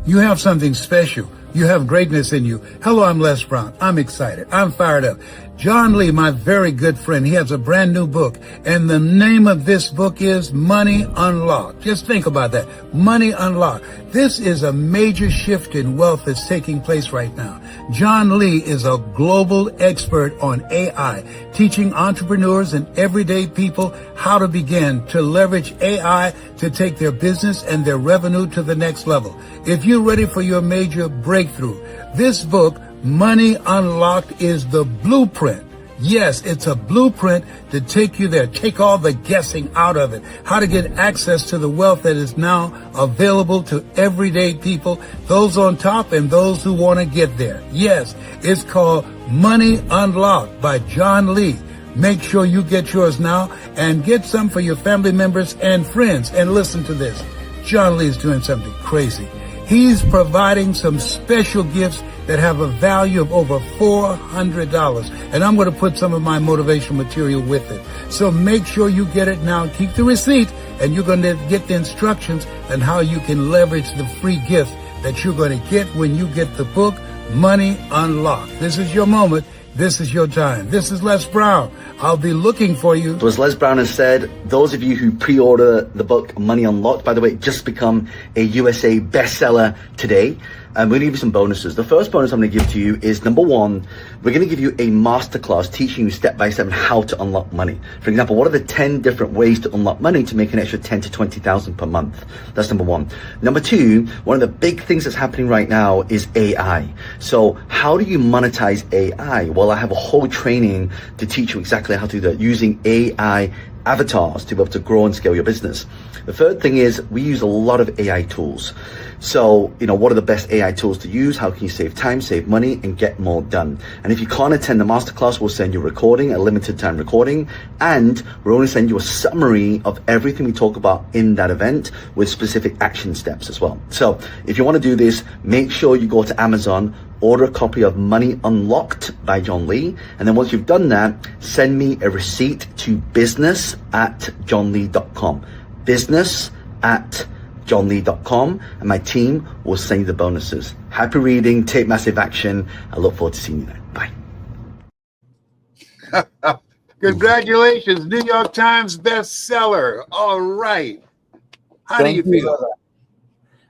You have something special. You have greatness in you. Hello, I'm Les Brown. I'm excited. I'm fired up. John Lee, my very good friend, he has a brand new book. And the name of this book is Money Unlocked. Just think about that. Money Unlocked. This is a major shift in wealth that's taking place right now. John Lee is a global expert on AI, teaching entrepreneurs and everyday people how to begin to leverage AI to take their business and their revenue to the next level. If you're ready for your major breakthrough, this book, Money Unlocked, is the blueprint. Yes, it's a blueprint to take you there, take all the guessing out of it, how to get access to the wealth that is now available to everyday people, those on top and those who want to get there. Yes, it's called Money Unlocked by John Lee. Make sure you get yours now and get some for your family members and friends. And listen to this. John Lee is doing something crazy. He's providing some special gifts that have a value of over $400. And I'm going to put some of my motivational material with it. So make sure you get it now. Keep the receipt, and you're going to get the instructions on how you can leverage the free gift that you're going to get when you get the book, Money Unlocked. This is your moment. This is your time. This is Les Brown. I'll be looking for you. So as Les Brown has said, those of you who pre-order the book Money Unlocked, by the way, it just become a USA bestseller today. And we're going to give you some bonuses. The first bonus I'm going to give to you is, number one, we're going to give you a masterclass teaching you step by step on how to unlock money. For example, what are the 10 different ways to unlock money to make an extra 10 to 20,000 per month? That's number one. Number two, one of the big things that's happening right now is AI. So how do you monetize AI? Well, I have a whole training to teach you exactly how to do that using AI avatars to be able to grow and scale your business. The third thing is we use a lot of AI tools. So, what are the best AI tools to use? How can you save time, save money, and get more done? And if you can't attend the masterclass, we'll send you a recording, a limited time recording, and we'll only send you a summary of everything we talk about in that event with specific action steps as well. So if you want to do this, make sure you go to Amazon, order a copy of Money Unlocked by John Lee. And then once you've done that, send me a receipt to business@johnlee.com. business@johnlee.com, and my team will send you the bonuses. Happy reading, take massive action. I look forward to seeing you there. Bye. Congratulations, New York Times bestseller. All right. How do you feel?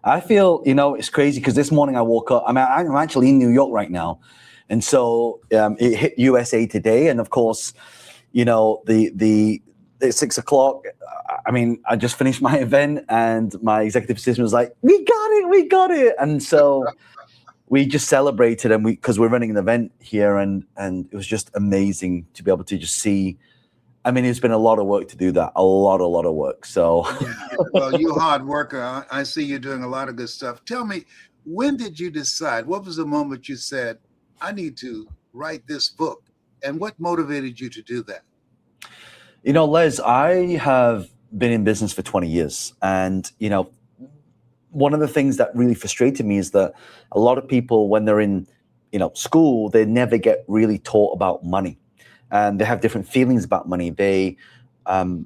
I feel, it's crazy because this morning I woke up. I'm actually in New York right now. And so it hit USA Today. And of course, at 6 o'clock, I just finished my event and my executive assistant was like, we got it. And so we just celebrated, and because we're running an event here, and it was just amazing to be able to just see. It's been a lot of work to do that, a lot of work. So, well, you're a hard worker. I see you doing a lot of good stuff. Tell me, when did you decide? What was the moment you said, I need to write this book? And what motivated you to do that? Les, I have been in business for 20 years. And, one of the things that really frustrated me is that a lot of people, when they're in, school, they never get really taught about money. And they have different feelings about money. They, I don't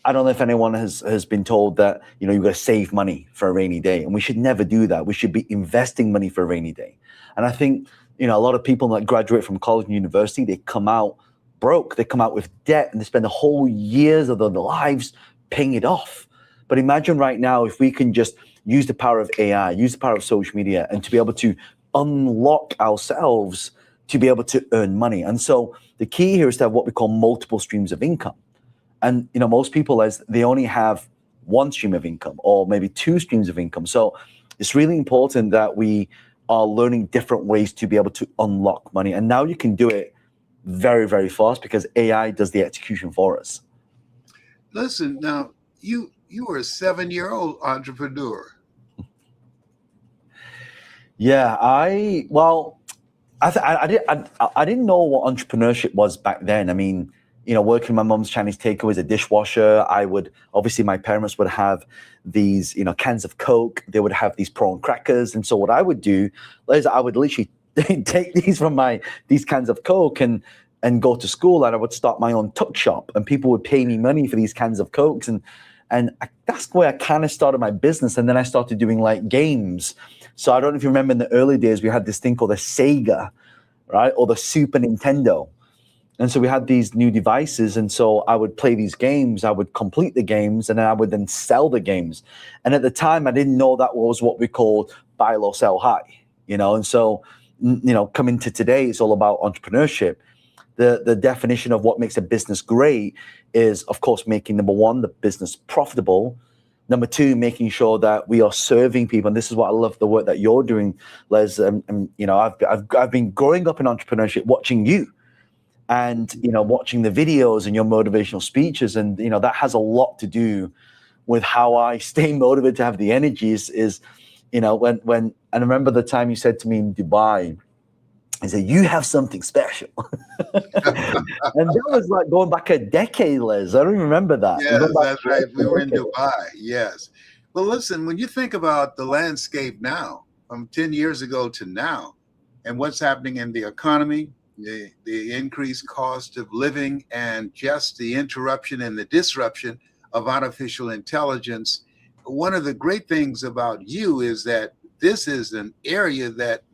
know if anyone has been told that, you've got to save money for a rainy day. And we should never do that. We should be investing money for a rainy day. And I think, a lot of people that graduate from college and university, they come out broke. They come out with debt, and they spend the whole years of their lives paying it off. But imagine right now if we can just use the power of AI, use the power of social media, and to be able to unlock ourselves to be able to earn money. And so the key here is to have what we call multiple streams of income. And most people, as they only have one stream of income or maybe two streams of income. So it's really important that we are learning different ways to be able to unlock money. And now you can do it very, very fast because AI does the execution for us. Listen, now you were a 7-year-old entrepreneur. Yeah, I didn't know what entrepreneurship was back then. Working in my mom's Chinese takeaway as a dishwasher, obviously my parents would have these, cans of Coke. They would have these prawn crackers. And so what I would do is I would literally take these from these cans of Coke and go to school, and I would start my own tuck shop, and people would pay me money for these cans of Cokes. And And that's where I kind of started my business. And then I started doing like games. So I don't know if you remember in the early days, we had this thing called the Sega, right? Or the Super Nintendo. And so we had these new devices. And so I would play these games, I would complete the games, and then I would then sell the games. And at the time, I didn't know that was what we called buy low, sell high, And so, coming to today, it's all about entrepreneurship. The definition of what makes a business great is, of course, making, number one, the business profitable. Number two, making sure that we are serving people. And this is what I love the work that you're doing, Les. I've been growing up in entrepreneurship watching you and, watching the videos and your motivational speeches. And, that has a lot to do with how I stay motivated to have the energies when I remember the time you said to me in Dubai, he said, you have something special. And that was like going back a decade, Les. I don't even remember that. Yes, that's right. We were in Dubai. Yes. Well, listen, when you think about the landscape now, from 10 years ago to now, and what's happening in the economy, the increased cost of living, and just the interruption and the disruption of artificial intelligence, one of the great things about you is that this is an area that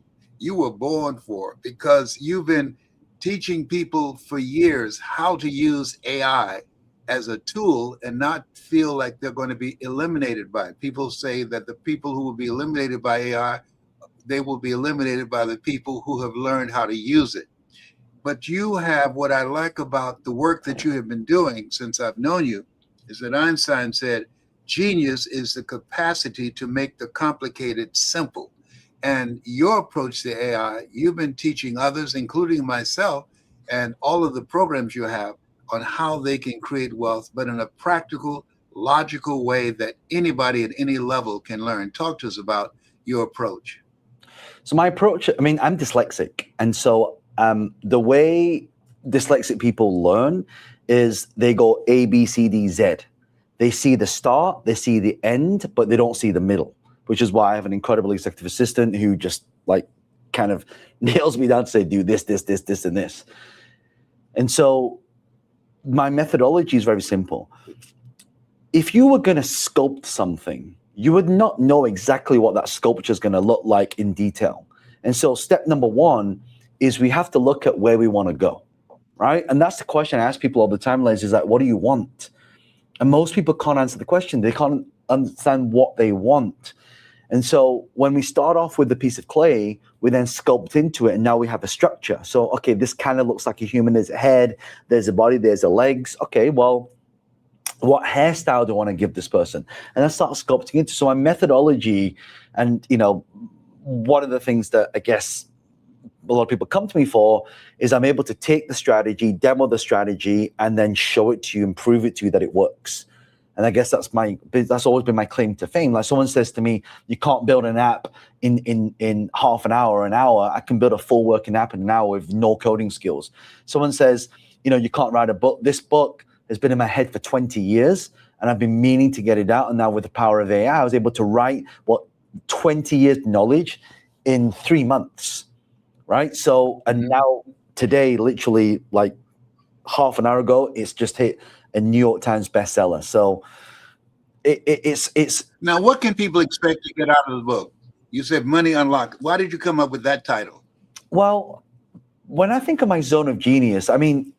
you were born for, because you've been teaching people for years how to use AI as a tool and not feel like they're going to be eliminated by it. People say that the people who will be eliminated by AI, they will be eliminated by the people who have learned how to use it. But you have, what I like about the work that you have been doing since I've known you, is that Einstein said, genius is the capacity to make the complicated simple. And your approach to AI, you've been teaching others, including myself, and all of the programs you have on how they can create wealth, but in a practical, logical way that anybody at any level can learn. Talk to us about your approach. So my approach, I'm dyslexic. And so the way dyslexic people learn is they go A, B, C, D, Z. They see the start, they see the end, but they don't see the middle, which is why I have an incredible executive assistant who just kind of nails me down to say, do this, this, this, this, and this. And so my methodology is very simple. If you were going to sculpt something, you would not know exactly what that sculpture is going to look like in detail. And so step number one is we have to look at where we want to go, right? And that's the question I ask people all the time, Les, is what do you want? And most people can't answer the question. They can't understand what they want. And so when we start off with the piece of clay, we then sculpt into it, and now we have a structure. So, okay, this kind of looks like a human. There's a head, there's a body, there's the legs. Okay, well, what hairstyle do I want to give this person? And I start sculpting into. So my methodology, and one of the things that I guess a lot of people come to me for is I'm able to take the strategy, demo the strategy, and then show it to you and prove it to you that it works. And I guess that's always been my claim to fame. Like someone says to me, you can't build an app in half an hour or an hour. I can build a full working app in an hour with no coding skills. Someone says, you can't write a book. This book has been in my head for 20 years and I've been meaning to get it out. And now with the power of AI, I was able to write 20 years knowledge in 3 months, right? So, and now today, literally like half an hour ago, it's just hit a New York Times bestseller. So it's now, what can people expect to get out of the book? You said Money Unlocked. Why did you come up with that title? Well, when I think of my zone of genius,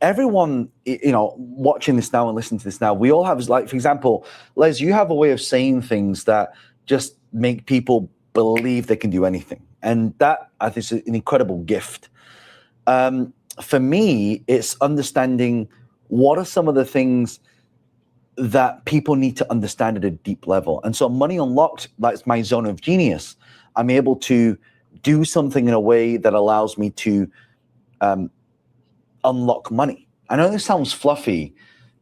everyone, watching this now and listening to this now, we all have, like, for example, Les, you have a way of saying things that just make people believe they can do anything. And that, I think, is an incredible gift. For me, it's understanding what are some of the things that people need to understand at a deep level. And so Money Unlocked, that's my zone of genius. I'm able to do something in a way that allows me to unlock money. I know this sounds fluffy,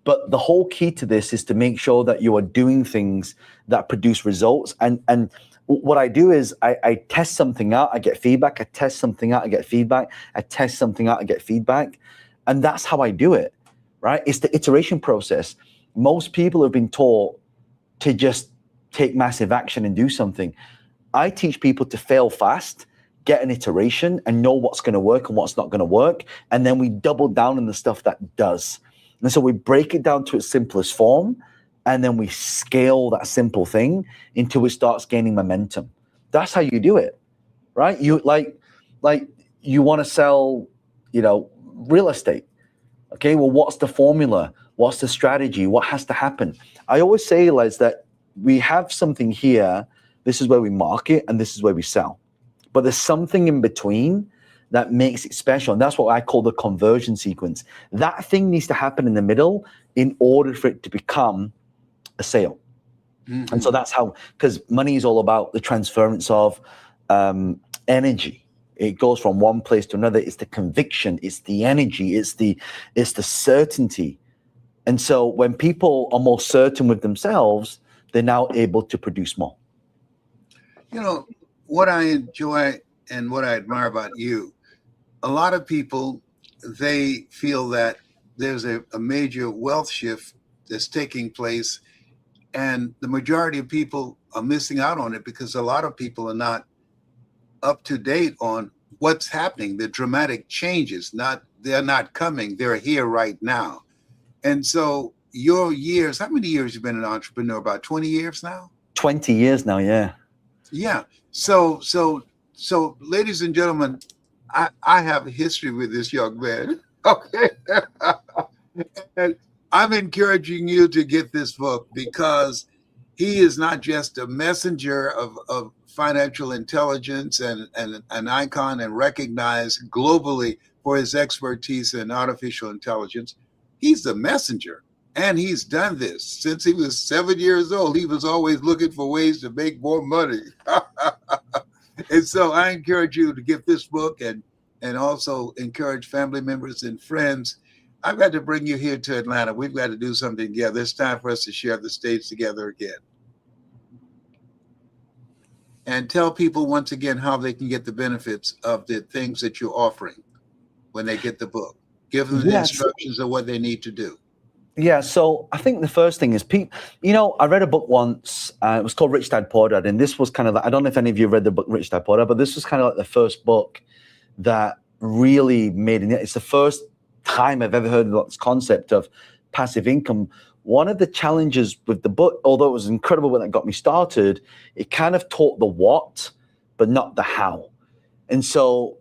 but the whole key to this is to make sure that you are doing things that produce results. And what I do is I test something out, I get feedback. I test something out, I get feedback. I test something out, I get feedback. And that's how I do it, right? It's the iteration process. Most people have been taught to just take massive action and do something. I teach people to fail fast, get an iteration, and know what's going to work and what's not going to work. And then we double down on the stuff that does. And so we break it down to its simplest form. and then we scale that simple thing until it starts gaining momentum. That's how you do it, right? You like you want to sell, real estate. Okay, well, what's the formula? What's the strategy? What has to happen? I always say, Les, that we have something here. This is where we market and this is where we sell. But there's something in between that makes it special. And that's what I call the conversion sequence. That thing needs to happen in the middle in order for it to become a sale. Mm-hmm. And so that's how, because money is all about the transference of energy. It goes from one place to another. It's the conviction, it's the energy, it's the certainty. And so when people are more certain with themselves, they're now able to produce more. What I enjoy and what I admire about you, a lot of people, they feel that there's a major wealth shift that's taking place, and the majority of people are missing out on it because a lot of people are not up to date on what's happening, the dramatic changes. They're not coming, they're here right now. And so your years, how many years you've been an entrepreneur? About 20 years now? 20 years now, yeah. Yeah. So ladies and gentlemen, I have a history with this young man. Okay. And I'm encouraging you to get this book because he is not just a messenger of financial intelligence and an icon and recognized globally for his expertise in artificial intelligence. He's the messenger. And he's done this since he was 7 years old. He was always looking for ways to make more money. And so I encourage you to get this book and also encourage family members and friends. I've got to bring you here to Atlanta. We've got to do something together. It's time for us to share the stage together again. And tell people once again how they can get the benefits of the things that you're offering when they get the book. Give them the instructions of what they need to do. Yeah, so I think the first thing is, I read a book once. It was called Rich Dad Poor Dad, and this was kind of I don't know if any of you read the book Rich Dad Poor Dad, but this was kind of like the first book that really made it. It's the first time I've ever heard of this concept of passive income. One of the challenges with the book, although it was incredible when it got me started, it kind of taught the what, but not the how. And so,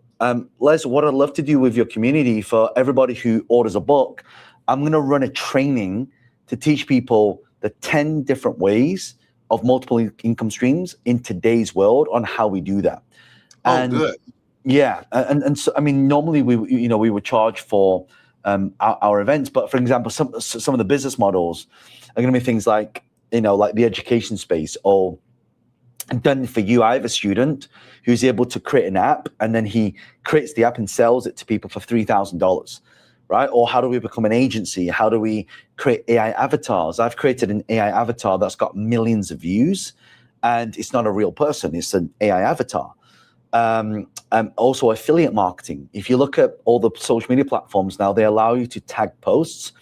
Les, what I'd love to do with your community, for everybody who orders a book, I'm going to run a training to teach people the 10 different ways of multiple income streams in today's world on how we do that. Oh, good. Yeah. And so, I mean, normally we would charge for our events, but for example, some of the business models are going to be things like, like the education space, or done for you. I have a student who's able to create an app, and then he creates the app and sells it to people for $3,000. Right? Or how do we become an agency? How do we create AI avatars? I've created an AI avatar that's got millions of views, and it's not a real person. It's an AI avatar. Also affiliate marketing. If you look at all the social media platforms now, they allow you to tag posts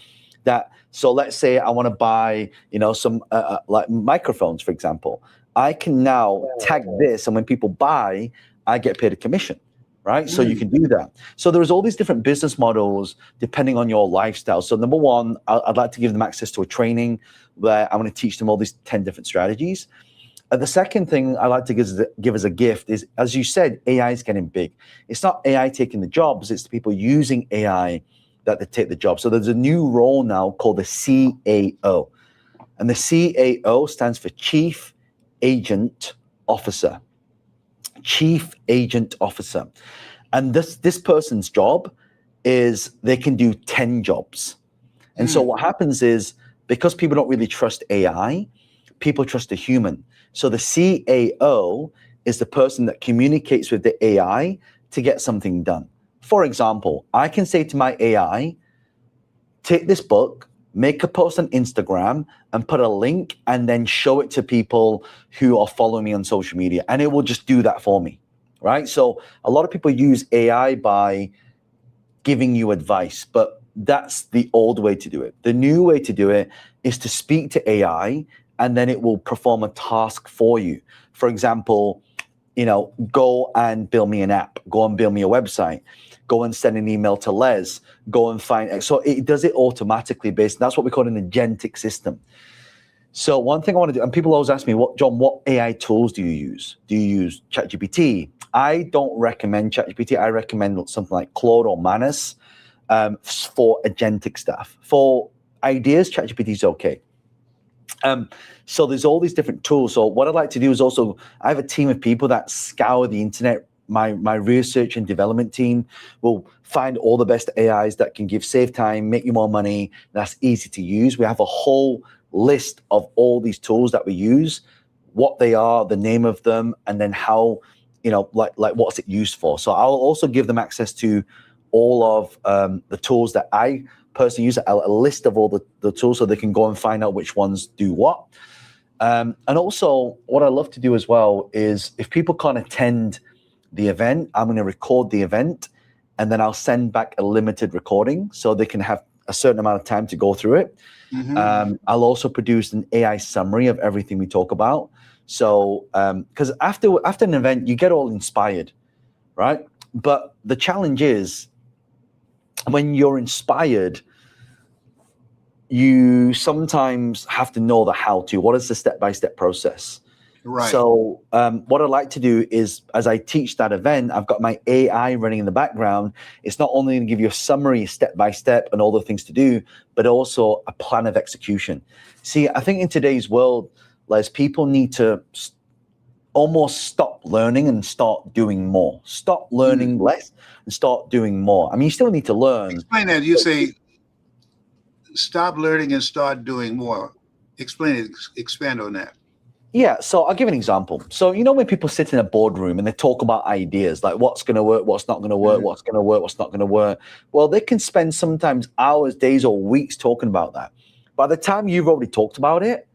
that, so let's say I want to buy, some like microphones, for example. I can now tag this, and when people buy, I get paid a commission. Right? So you can do that. So there's all these different business models depending on your lifestyle. So number one, I'd like to give them access to a training where I'm going to teach them all these 10 different strategies. The second thing I like to give as a gift is, as you said, AI is getting big. It's not AI taking the jobs, it's the people using AI that they take the job. So there's a new role now called the CAO. And the CAO stands for Chief Agent Officer. Chief Agent Officer. And this person's job is they can do 10 jobs. And so what happens is, because people don't really trust AI, people trust a human. So the CAO is the person that communicates with the AI to get something done. For example, I can say to my AI, take this book, make a post on Instagram, and put a link, and then show it to people who are following me on social media. And it will just do that for me, right? So a lot of people use AI by giving you advice, but that's the old way to do it. The new way to do it is to speak to AI, and then it will perform a task for you. For example, go and build me an app, go and build me a website, go and send an email to Les, go and find. So it does it automatically based. That's what we call an agentic system. So one thing I want to do, and people always ask me, what AI tools do you use? Do you use ChatGPT? I don't recommend ChatGPT. I recommend something like Claude or Manus for agentic stuff. For ideas, ChatGPT is okay. So there's all these different tools. So what I'd like to do is also, I have a team of people that scour the internet. My research and development team will find all the best AIs that can save time, make you more money, that's easy to use. We have a whole list of all these tools that we use, what they are, the name of them, and then how, like what's it used for. So I'll also give them access to all of the tools that I personally use, a list of all the tools so they can go and find out which ones do what. And also what I love to do as well is if people can't attend the event, I'm going to record the event and then I'll send back a limited recording so they can have a certain amount of time to go through it. I'll also produce an AI summary of everything we talk about. So, because after an event, you get all inspired, right? But the challenge is when you're inspired, you sometimes have to know the how-to. What is the step-by-step process? Right. So what I'd like to do is, as I teach that event, I've got my AI running in the background. It's not only going to give you a summary step-by-step and all the things to do, but also a plan of execution. See, I think in today's world, Les, people need to almost stop learning and start doing more. Stop learning less and start doing more. I mean, you still need to learn. Explain that. You say stop learning and start doing more. Explain it. Expand on that. Yeah, so I'll give an example. So, when people sit in a boardroom and they talk about ideas, like what's going to work, what's not going to work, what's going to work, what's not going to work. Well, they can spend sometimes hours, days, or weeks talking about that. By the time you've already talked about it,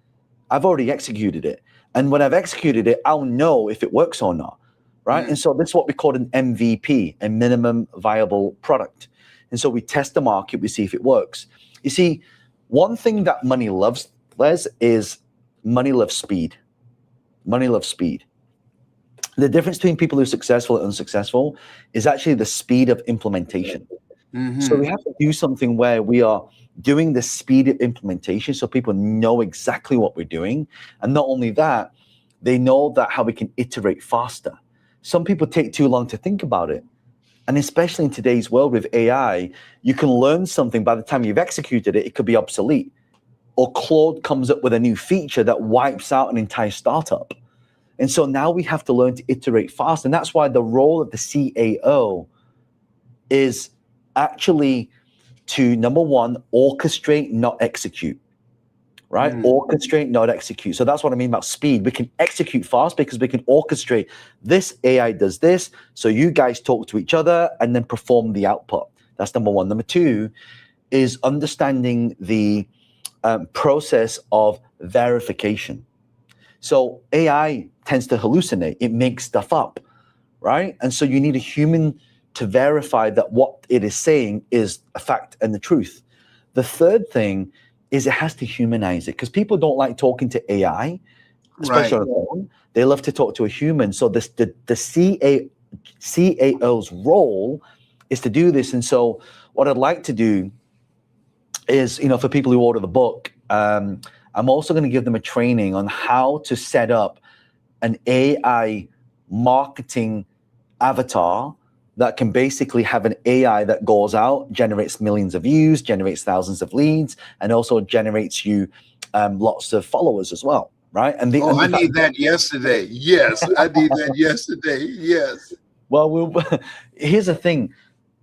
I've already executed it. And when I've executed it, I'll know if it works or not, right? And so this is what we call an MVP, a minimum viable product. And so we test the market, we see if it works. You see, one thing that money loves, Les, is money loves speed. Money loves speed. The difference between people who are successful and unsuccessful is actually the speed of implementation. So we have to do something where we are doing the speed of implementation so people know exactly what we're doing. And not only that, they know that how we can iterate faster. Some people take too long to think about it. And especially in today's world with AI, you can learn something by the time you've executed it, it could be obsolete. Or Claude comes up with a new feature that wipes out an entire startup. And so now we have to learn to iterate fast. And that's why the role of the CAO is actually to, number one, orchestrate, not execute, right? Orchestrate, not execute. So that's what I mean about speed. We can execute fast because we can orchestrate. This AI does this. So you guys talk to each other and then perform the output. That's number one. Number two is understanding the process of verification. So AI tends to hallucinate. It makes stuff up, right? And so you need a human to verify that what it is saying is a fact and the truth. The third thing is it has to humanize it because people don't like talking to AI, especially on the phone. They love to talk to a human. So the CAO's role is to do this. And so what I'd like to do is, for people who order the book, I'm also going to give them a training on how to set up an AI marketing avatar that can basically have an AI that goes out, generates millions of views, generates thousands of leads, and also generates you lots of followers as well, right? And I need that yesterday. Yes, I need that yesterday. Yes. Well, here's the thing.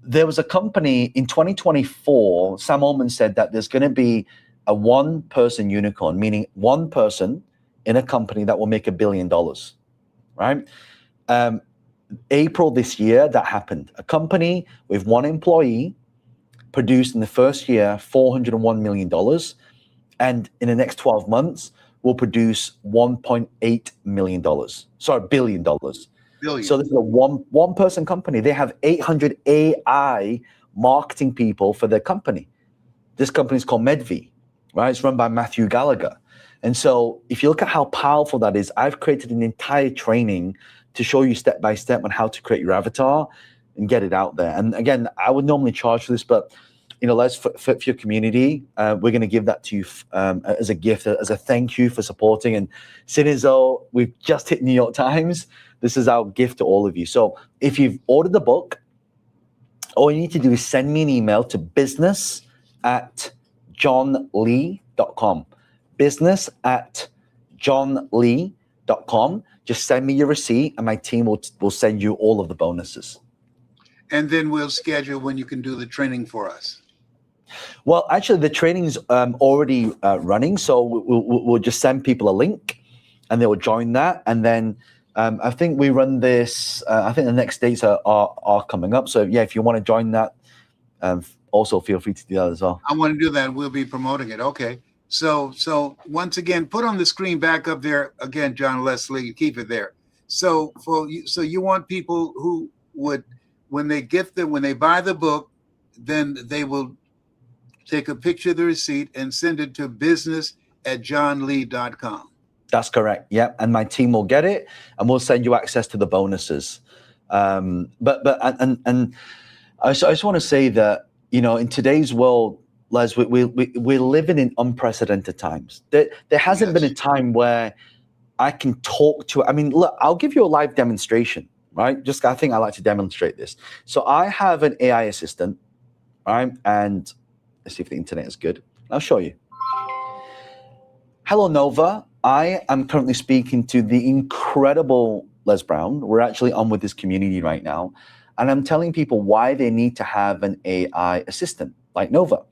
There was a company in 2024, Sam Altman said that there's going to be a one-person unicorn, meaning one person in a company that will make $1 billion, right? April this year, that happened. A company with one employee produced in the first year $401 million, and in the next 12 months will produce $1.8 million. Sorry, $1 billion. Billion. So this is a one person company. They have 800 AI marketing people for their company. This company is called Medvi, right? It's run by Matthew Gallagher. And so if you look at how powerful that is, I've created an entire training to show you step by step on how to create your avatar and get it out there. And again, I would normally charge for this, but Les, for your community, we're going to give that to you as a gift, as a thank you for supporting. And seeing as though we've just hit New York Times, this is our gift to all of you. So if you've ordered the book, all you need to do is send me an email to business@johnlee.com. Business@johnlee.com. Just send me your receipt, and my team will send you all of the bonuses. And then we'll schedule when you can do the training for us. Well, actually, the training's already running, so we'll just send people a link, and they will join that. And then I think we run this. I think the next dates are coming up. So yeah, if you want to join that, also feel free to do that as well. I want to do that. We'll be promoting it. Okay. So once again, put on the screen back up there again, John Leslie. Keep it there. So you want people who would, when they buy the book, then they will take a picture of the receipt and send it to business@johnlee.com. That's correct. Yeah, and my team will get it, and we'll send you access to the bonuses. But I just want to say that, in today's world, Les, we're living in unprecedented times. There hasn't been a time where I can talk to. I mean, look, I'll give you a live demonstration, right? I think I like to demonstrate this. So I have an AI assistant, right? And let's see if the internet is good. I'll show you. Hello, Nova. I am currently speaking to the incredible Les Brown. We're actually on with this community right now. And I'm telling people why they need to have an AI assistant like Nova.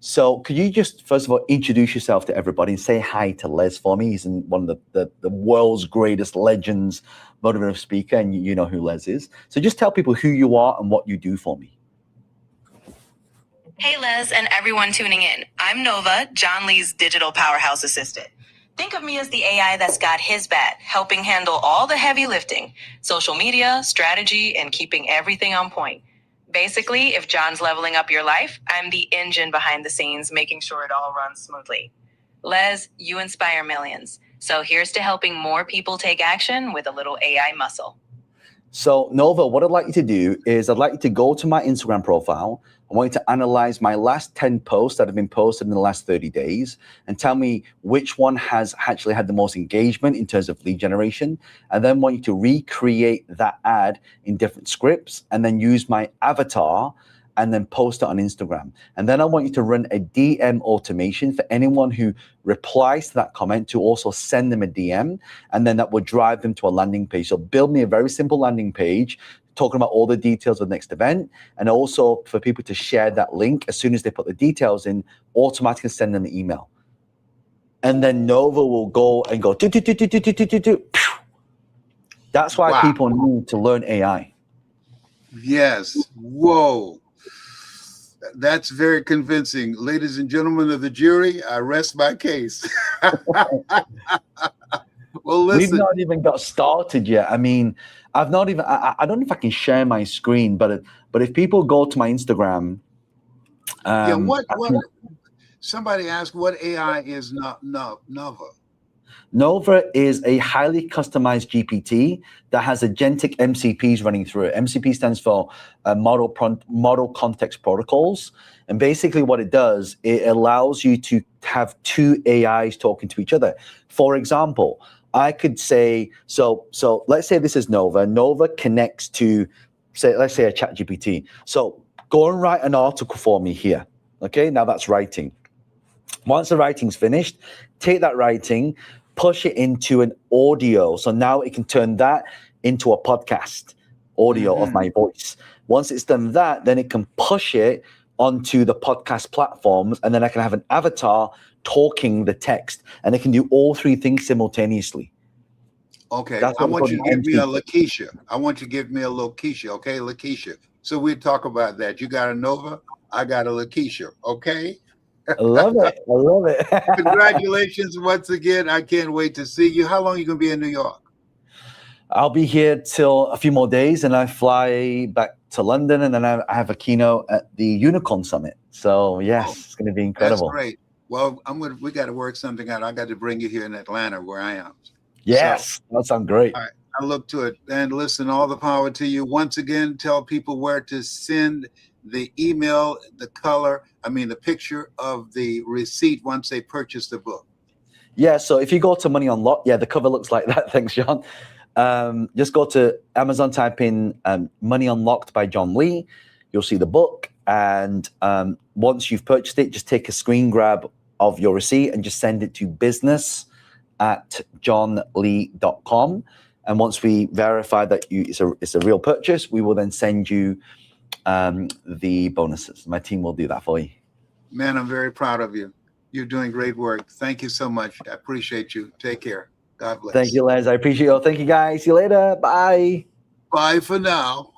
So could you just, first of all, introduce yourself to everybody and say hi to Les for me? He's one of the world's greatest legends, motivational speaker, and you know who Les is. So just tell people who you are and what you do for me. Hey, Les, and everyone tuning in. I'm Nova, John Lee's digital powerhouse assistant. Think of me as the AI that's got his bat, helping handle all the heavy lifting, social media, strategy, and keeping everything on point. Basically, if John's leveling up your life, I'm the engine behind the scenes, making sure it all runs smoothly. Les, you inspire millions. So here's to helping more people take action with a little AI muscle. So Nova, what I'd like you to do is I'd like you to go to my Instagram profile. I want you to analyze my last 10 posts that have been posted in the last 30 days and tell me which one has actually had the most engagement in terms of lead generation. And then want you to recreate that ad in different scripts and then use my avatar and then post it on Instagram. And then I want you to run a DM automation for anyone who replies to that comment to also send them a DM, and then that will drive them to a landing page. So build me a very simple landing page talking about all the details of the next event, and also for people to share that link as soon as they put the details in, automatically send them an email. And then Nova will go and go, do. That's why people need to learn AI. Yes. Whoa. That's very convincing. Ladies and gentlemen of the jury, I rest my case. Well, listen. We've not even got started yet. I mean, I don't know if I can share my screen, but if people go to my Instagram. Somebody asked what AI is Nova. Nova is a highly customized GPT that has agentic MCPs running through it. MCP stands for Model Context Protocols. And basically what it does, it allows you to have two AIs talking to each other. For example, I could say, so let's say this is Nova. Nova connects to, let's say a ChatGPT. So go and write an article for me here. Okay, now that's writing. Once the writing's finished, take that writing, push it into an audio. So now it can turn that into a podcast audio of my voice. Once it's done that, then it can push it onto the podcast platforms, and then I can have an avatar talking the text, and it can do all three things simultaneously. Okay, I want you to give me a Lakeisha. I want you to give me a Lakeisha, okay, Lakeisha. So we'll talk about that. You got a Nova, I got a Lakeisha, okay? I love it. I love it. Congratulations once again. I can't wait to see you. How long are you going to be in New York? I'll be here till a few more days, and I fly back to London, and then I have a keynote at the Unicorn Summit. So yes, it's going to be incredible. That's great. Well, we got to work something out. I got to bring you here in Atlanta where I am. Yes, that sounds great. All right, I look to it. And listen, all the power to you. Once again, tell people where to send the email, the color, the picture of the receipt once they purchase the book? Yeah, so if you go to Money Unlocked, yeah, the cover looks like that. Thanks, John. Just go to Amazon, type in Money Unlocked by John Lee. You'll see the book. And once you've purchased it, just take a screen grab of your receipt and just send it to business@johnlee.com. And once we verify that it's a real purchase, we will then send you the bonuses. My team will do that for you. Man, I'm very proud of you. You're doing great work. Thank you so much. I appreciate you. Take care. God bless. Thank you, Les. I appreciate it. Thank you, guys. See you later. Bye. Bye for now.